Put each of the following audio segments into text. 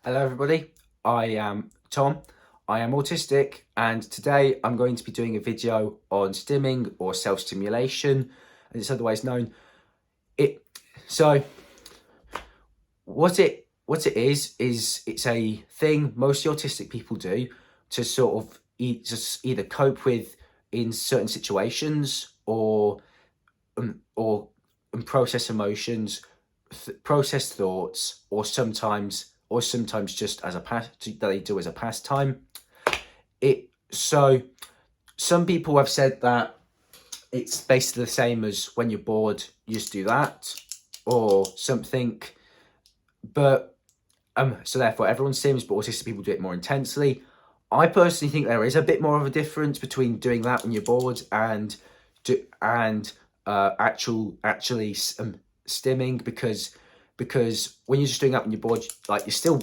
Hello everybody, I am Tom, I am autistic, and today I'm going to be doing a video on stimming or self-stimulation as it's otherwise known. It so what it is it's a thing most autistic people do to sort of just either cope with in certain situations or process emotions, process thoughts, or sometimes just as a that they do as a pastime. So some people have said that it's basically the same as when you're bored, you just do that or something. But so therefore everyone sims, but autistic people do it more intensely. I personally think there is a bit more of a difference between doing that when you're bored and actually stimming, because when you're just doing that when you're bored, like you're still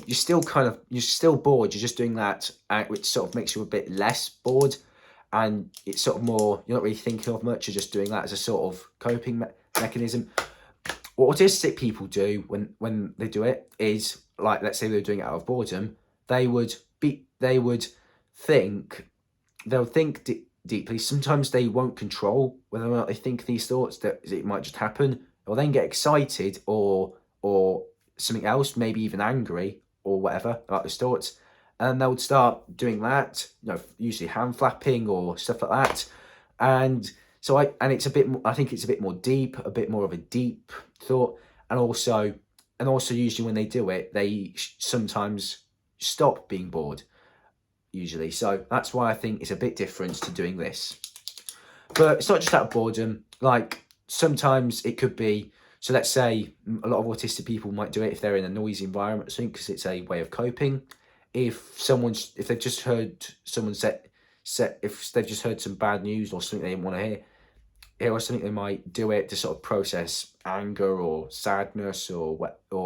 bored. You're just doing that, which sort of makes you a bit less bored, and it's sort of more, you're not really thinking of much. You're just doing that as a sort of coping mechanism. What autistic people do when they do it is, like, let's say they're doing it out of boredom, they would think they'll think deeply. Sometimes they won't control whether or not they think these thoughts, that it might just happen. They'll then get excited or something else, maybe even angry or whatever about those thoughts, and they would start doing that. Usually hand flapping or stuff like that, and so it's a bit more, I think it's a bit more deep, a bit more of a deep thought, and also usually when they do it, they sometimes stop being bored usually. So that's why I think it's a bit different to doing this. But it's not just out of boredom. Like, sometimes it could be, so let's say a lot of autistic people might do it if they're in a noisy environment, I think, because it's a way of coping. If they've just heard someone if they've just heard some bad news or something they didn't want to hear or something, they might do it to sort of process anger or sadness or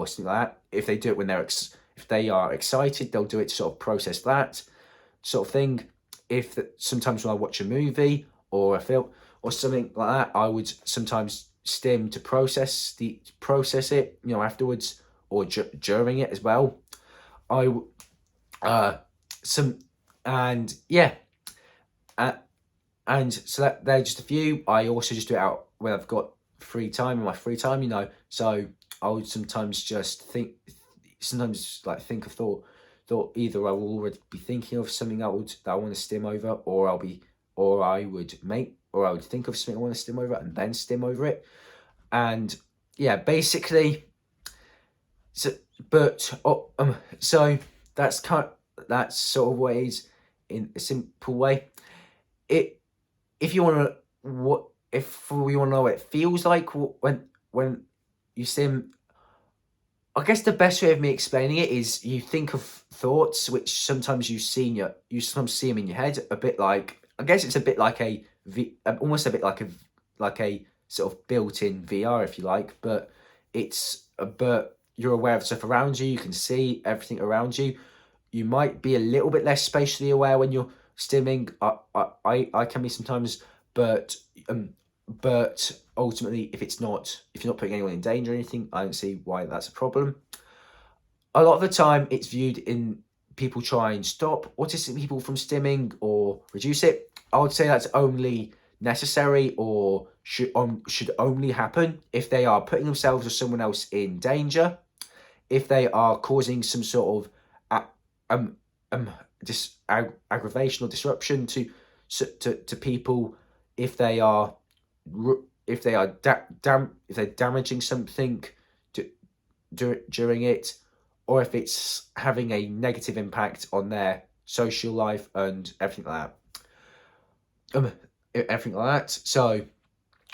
something like that. If they do it when if they are excited, they'll do it to sort of process that sort of thing. Sometimes when I watch a movie or a film or something like that, I would sometimes stim to process it, afterwards, or during it as well. I some and yeah, uh, and so that they're just a few. I also just do it out when I've got free time, in my free time. So I would sometimes just like think of thought either I will already be thinking of something that I want to stim over, or I would think of something I want to stim over and then stim over it. And yeah, basically, so so that's sort of ways, in a simple way. It if you want to what if we want to know what it feels like when you stim, I guess the best way of me explaining it is, you think of thoughts which sometimes you sometimes see them in your head, a bit like, I guess it's a bit like almost a bit like a sort of built-in VR, if you like, but you're aware of stuff around you. You can see everything around you. You might be a little bit less spatially aware when you're stimming. I can be sometimes, but but ultimately, if you're not putting anyone in danger or anything, I don't see why that's a problem. A lot of the time, it's viewed in people try and stop autistic people from stimming or reduce it. I would say that's only necessary, or should only happen if they are putting themselves or someone else in danger, if they are causing some sort of um aggravation or disruption to people, if they are if they are if they're damaging something during it, or if it's having a negative impact on their social life and everything like that. So,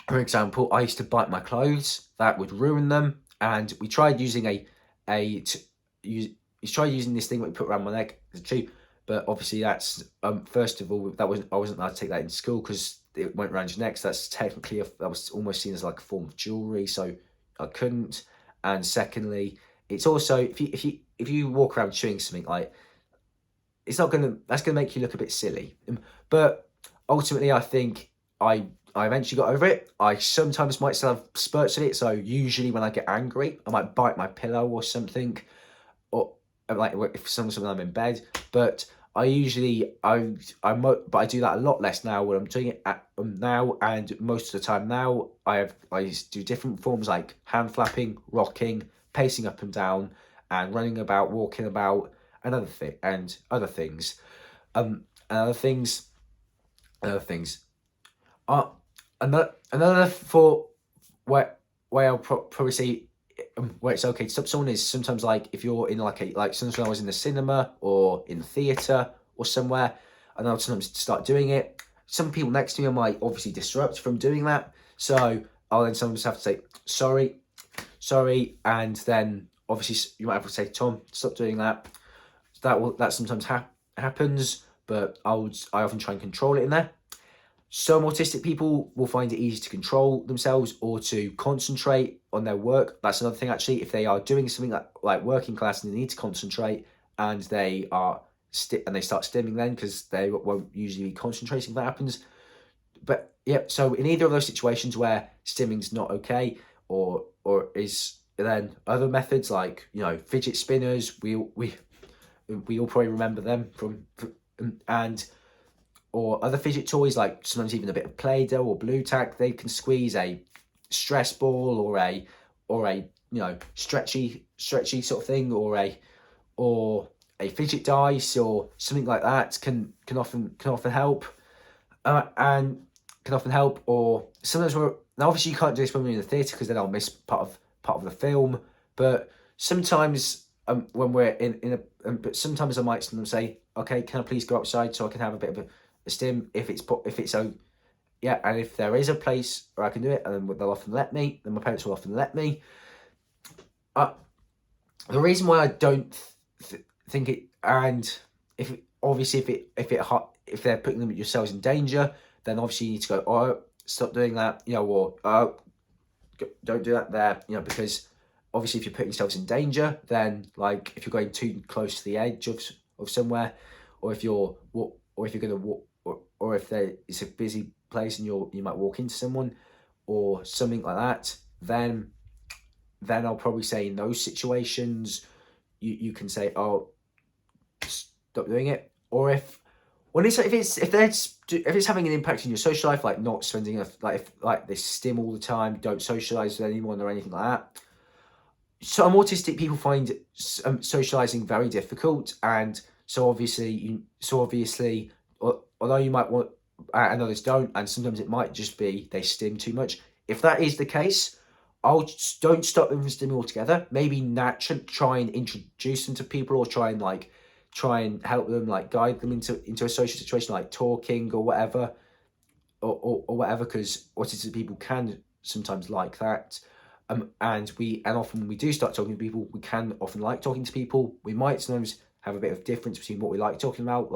for example, I used to bite my clothes. That would ruin them, and we tried using a t- use you tried using this thing that we put around my neck as a tube, but obviously that's first of all, I wasn't allowed to take that in school because it went around your neck. So that's technically that was almost seen as like a form of jewelry, so I couldn't. And secondly, it's also, if you walk around chewing something, like, that's gonna make you look a bit silly. But ultimately, I think I eventually got over it. I sometimes might still have spurts of it. So usually when I get angry, I might bite my pillow or something, or like if sometimes I'm in bed, but I usually but I do that a lot less now when I'm doing it now, and most of the time now I do different forms like hand flapping, rocking, pacing up and down, and running about, walking about, and other things, and other things. Another for where I'll probably say where it's okay to stop someone is sometimes like if you're in like sometimes when I was in the cinema or in the theatre or somewhere, and I'll sometimes start doing it. Some people next to me I might obviously disrupt from doing that, so I'll then sometimes have to say sorry, and then obviously you might have to say, Tom, stop doing that. That sometimes happens, but I often try and control it in there. Some autistic people will find it easy to control themselves or to concentrate on their work. That's another thing, actually. If they are doing something like working class and they need to concentrate, and they are and they start stimming then because they won't usually be concentrating if that happens. But yeah, so in either of those situations where stimming's not okay, or is then other methods like fidget spinners, we all probably remember them from and or other fidget toys, like sometimes even a bit of Play-Doh or Blue Tack. They can squeeze a stress ball or a stretchy sort of thing, or a fidget dice or something like that can often help, and can often help. Or sometimes now obviously you can't do this when we're in the theatre because then I'll miss part of the film. But sometimes when we're but sometimes I might say, okay, can I please go outside so I can have a bit of a stim if it's so. Yeah, and if there is a place where I can do it, and then they'll often let me, then my parents will often let me. The reason why I don't think it, and if they're putting yourselves in danger, then obviously you need to go, oh, stop doing that, or don't do that there, because obviously if you're putting yourselves in danger, then like if you're going too close to the edge of somewhere, or if you're going to walk, or if it's a busy place and you might walk into someone or something like that, then I'll probably say in those situations you can say, oh, stop doing it. Or if it's having an impact on your social life, like not spending enough, if they stim all the time, don't socialize with anyone or anything like that. Some autistic people find socializing very difficult, and so obviously, although you might want, and others don't, and sometimes it might just be they stim too much. If that is the case, don't stop them from stimming altogether. Maybe naturally try and introduce them to people, or try and help them, guide them into a social situation, like talking or whatever, or whatever, because autistic people can sometimes like that. And often when we do start talking to people, we can often like talking to people. We might sometimes have a bit of difference between what we like talking about,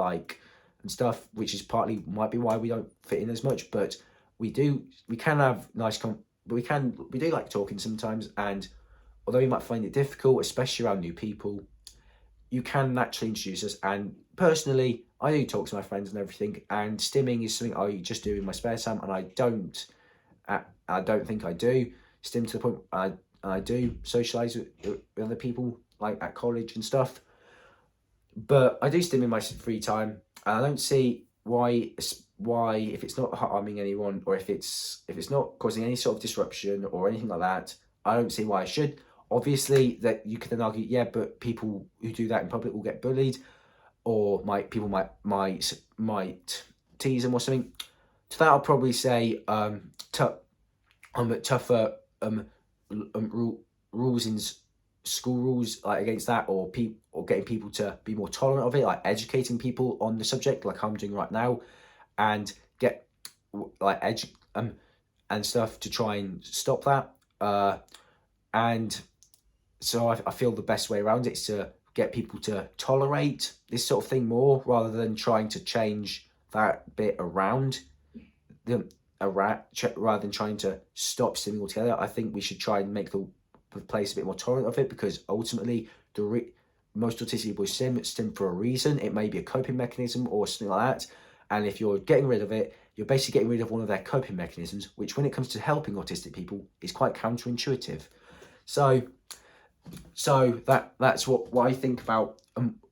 and stuff, which is might be why we don't fit in as much. But we can have nice we do like talking sometimes. And although you might find it difficult, especially around new people, you can naturally introduce us. And personally, I do talk to my friends and everything. And stimming is something I just do in my spare time, and I don't think I do stim to the point I do socialize with other people, like at college and stuff. But I do stim in my free time, and I don't see why if it's not harming anyone, or if it's not causing any sort of disruption or anything like that, I don't see why I should. Obviously, that you could then argue, yeah, but people who do that in public will get bullied, or people might tease them or something. To that, I'll probably say tougher rules in school rules, against that, or getting people to be more tolerant of it, like educating people on the subject, like I'm doing right now, and get and stuff to try and stop that. And so I feel the best way around it is to get people to tolerate this sort of thing more, rather than trying to change that bit around them, rather than trying to stop stimming altogether. I think we should try and make the place a bit more tolerant of it, because ultimately most autistic people stim for a reason. It may be a coping mechanism or something like that, and if you're getting rid of it, you're basically getting rid of one of their coping mechanisms, which when it comes to helping autistic people is quite counterintuitive. So So that's what I think about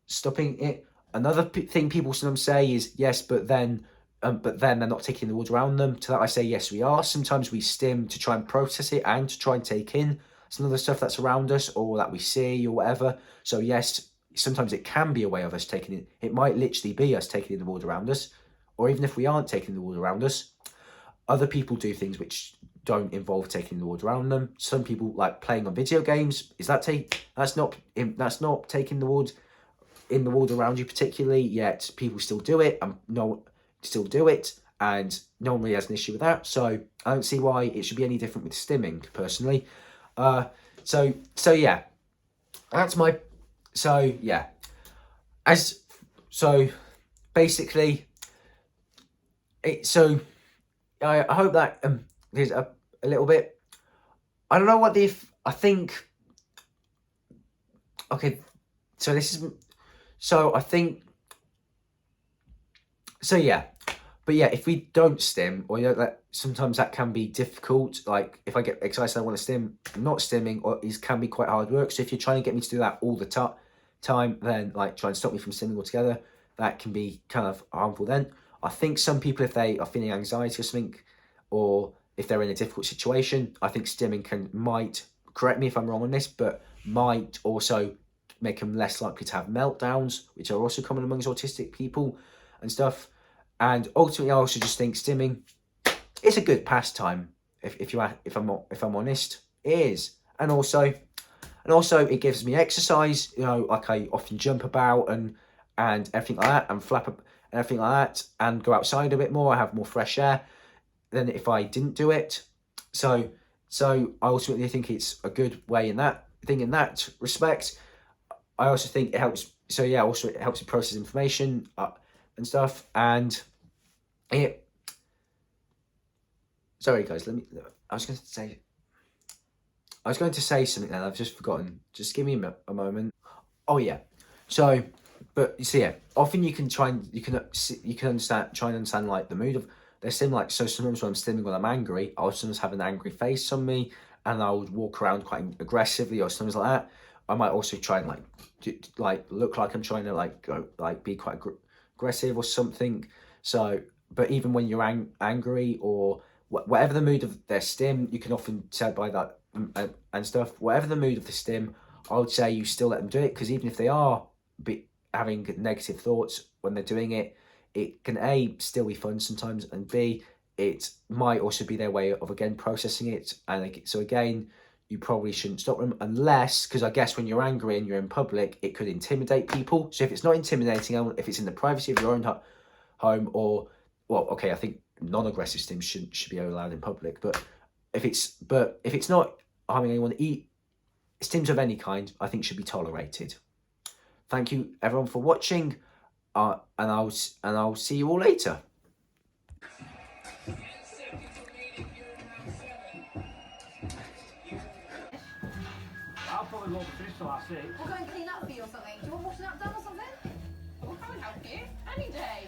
stopping it. Another thing people sometimes say is yes, but then they're not taking the world around them. To that I say yes, we are. Sometimes we stim to try and process it and to try and take in some of the stuff that's around us or that we see or whatever. So yes, sometimes it can be a way of us taking it. It might literally be us taking in the world around us, or even if we aren't taking the world around us, other people do things which don't involve taking the world around them. Some people like playing on video games. Is that that's not taking the world in the world around you particularly, yet people still do it and still do it, and no one really has an issue with that. So I don't see why it should be any different with stimming personally. So yeah, that's my so yeah. As so basically so I hope that there's a little bit. I don't know what the I think. Okay, so this is so I think so yeah, but yeah, if we don't stim or that sometimes that can be difficult. Like if I get excited, I want to stim. Not stimming or is can be quite hard work. So if you're trying to get me to do that all the time, then like try and stop me from stimming altogether, that can be kind of harmful. Then I think some people, if they are feeling anxiety or something, or if they're in a difficult situation, I think stimming might, correct me if I'm wrong on this, but might also make them less likely to have meltdowns, which are also common amongst autistic people and stuff. And ultimately, I also just think stimming is a good pastime. If I'm honest, it is. And also it gives me exercise. You know, like I often jump about and everything like that, and flap up and everything like that, and go outside a bit more. I have more fresh air than if I didn't do it. So I ultimately think it's a good way in that respect. I also think it helps. So yeah, also it helps you process information and stuff. And it. Sorry, guys. I was going to say. I was going to say something, and I've just forgotten. Just give me a moment. Oh yeah. So, but you see, yeah, often you can try and you can understand try and understand like the mood of their sim. Like so, sometimes when I'm stimming when I'm angry, I'll sometimes have an angry face on me, and I would walk around quite aggressively or something like that. I might also try and like look like I'm trying to like go like be quite aggressive or something. So, but even when you're angry or whatever the mood of their stim, you can often tell by that and stuff. Whatever the mood of the stim, I would say you still let them do it, because even if they are having negative thoughts when they're doing it, it can A, still be fun sometimes, and B, it might also be their way of again processing it. And so again, you probably shouldn't stop them unless, because I guess when you're angry and you're in public, it could intimidate people. So if it's not intimidating, if it's in the privacy of your own home, or well, okay, I think non-aggressive stims should be allowed in public, but if it's not harming anyone, stims of any kind, I think should be tolerated. Thank you everyone for watching, and I'll see you all later. I'll probably won't finish till I 6. We'll go and clean up for you or something. Do you want washing up done or something? We'll come and help you any day.